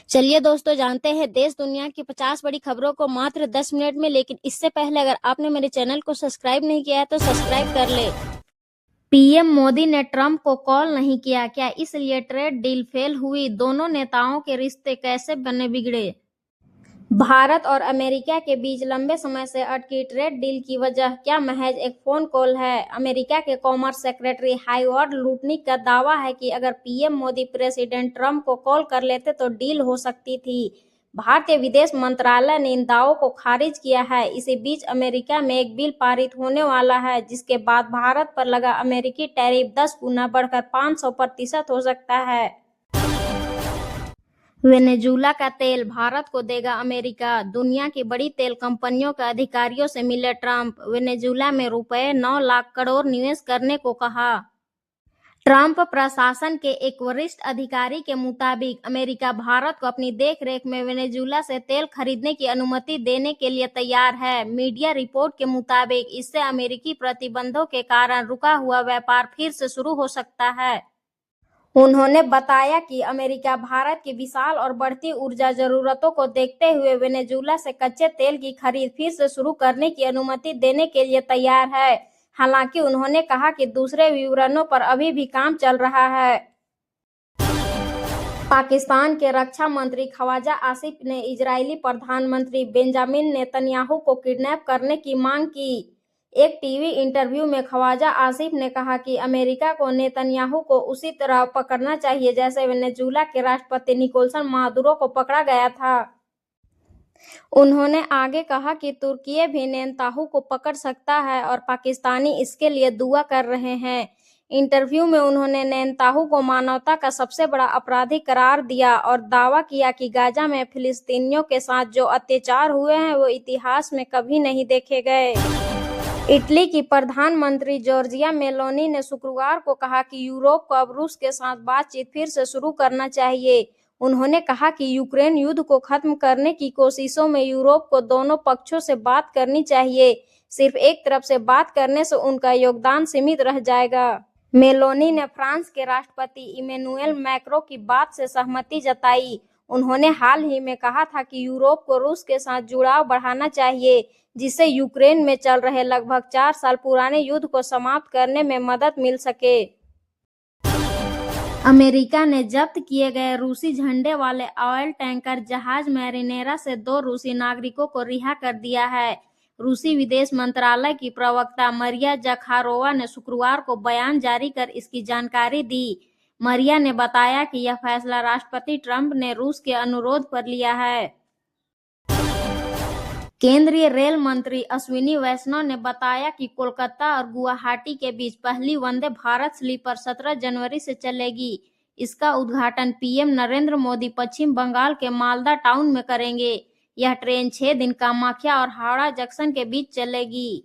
चलिए दोस्तों, जानते हैं देश दुनिया की 50 बड़ी खबरों को मात्र 10 मिनट में। लेकिन इससे पहले अगर आपने मेरे चैनल को सब्सक्राइब नहीं किया है तो सब्सक्राइब कर ले। पीएम मोदी ने ट्रंप को कॉल नहीं किया, क्या इसलिए ट्रेड डील फेल हुई? दोनों नेताओं के रिश्ते कैसे बने बिगड़े? भारत और अमेरिका के बीच लंबे समय से अटकी ट्रेड डील की वजह क्या महज एक फोन कॉल है? अमेरिका के कॉमर्स सेक्रेटरी हाइवर्ड लुटनिक का दावा है कि अगर पीएम मोदी प्रेसिडेंट ट्रंप को कॉल कर लेते तो डील हो सकती थी। भारतीय विदेश मंत्रालय ने इन दावों को खारिज किया है। इसी बीच अमेरिका में एक बिल पारित होने वाला है जिसके बाद भारत पर लगा अमेरिकी टैरिफ 10 गुना बढ़कर 500% हो सकता है। वेनेजुला का तेल भारत को देगा अमेरिका। दुनिया की बड़ी तेल कंपनियों के अधिकारियों से मिले ट्रंप। वेनेजुला में रुपए 9 लाख करोड़ निवेश करने को कहा। ट्रंप प्रशासन के एक वरिष्ठ अधिकारी के मुताबिक अमेरिका भारत को अपनी देखरेख में वेनेजुला से तेल खरीदने की अनुमति देने के लिए तैयार है। मीडिया रिपोर्ट के मुताबिक इससे अमेरिकी प्रतिबंधों के कारण रुका हुआ व्यापार फिर से शुरू हो सकता है। उन्होंने बताया कि अमेरिका भारत की विशाल और बढ़ती ऊर्जा जरूरतों को देखते हुए वेनेजुला से कच्चे तेल की खरीद फिर से शुरू करने की अनुमति देने के लिए तैयार है। हालांकि उन्होंने कहा कि दूसरे विवरणों पर अभी भी काम चल रहा है। पाकिस्तान के रक्षा मंत्री ख्वाजा आसिफ ने इजरायली प्रधानमंत्री बेंजामिन नेतन्याहू को किडनैप करने की मांग की। एक टीवी इंटरव्यू में ख्वाजा आसिफ ने कहा कि अमेरिका को नेतन्याहू को उसी तरह पकड़ना चाहिए जैसे वेनेजुला के राष्ट्रपति निकोलस मादुरो को पकड़ा गया था। उन्होंने आगे कहा कि तुर्की भी नेतन्याहू को पकड़ सकता है और पाकिस्तानी इसके लिए दुआ कर रहे हैं। इंटरव्यू में उन्होंने नेतन्याहू को मानवता का सबसे बड़ा अपराधी करार दिया और दावा किया कि गाजा में फिलिस्तीनियों के साथ जो अत्याचार हुए हैं वो इतिहास में कभी नहीं देखे गए। इटली की प्रधानमंत्री जॉर्जिया मेलोनी ने शुक्रवार को कहा कि यूरोप को अब रूस के साथ बातचीत फिर से शुरू करना चाहिए। उन्होंने कहा कि यूक्रेन युद्ध को खत्म करने की कोशिशों में यूरोप को दोनों पक्षों से बात करनी चाहिए। सिर्फ एक तरफ से बात करने से उनका योगदान सीमित रह जाएगा। मेलोनी ने फ्रांस के राष्ट्रपति इमैनुएल मैक्रों की बात से सहमति जताई। उन्होंने हाल ही में कहा था कि यूरोप को रूस के साथ जुड़ाव बढ़ाना चाहिए जिससे यूक्रेन में चल रहे लगभग 4 साल पुराने युद्ध को समाप्त करने में मदद मिल सके। अमेरिका ने जब्त किए गए रूसी झंडे वाले ऑयल टैंकर जहाज मैरिनेरा से 2 रूसी नागरिकों को रिहा कर दिया है। रूसी विदेश मंत्रालय की प्रवक्ता मरिया जखारोवा ने शुक्रवार को बयान जारी कर इसकी जानकारी दी। मरिया ने बताया कि यह फैसला राष्ट्रपति ट्रंप ने रूस के अनुरोध पर लिया है। केंद्रीय रेल मंत्री अश्विनी वैष्णव ने बताया कि कोलकाता और गुवाहाटी के बीच पहली वंदे भारत स्लीपर 17 जनवरी से चलेगी। इसका उद्घाटन पीएम नरेंद्र मोदी पश्चिम बंगाल के मालदा टाउन में करेंगे। यह ट्रेन 6 दिन कामाख्या और हावड़ा जंक्शन के बीच चलेगी।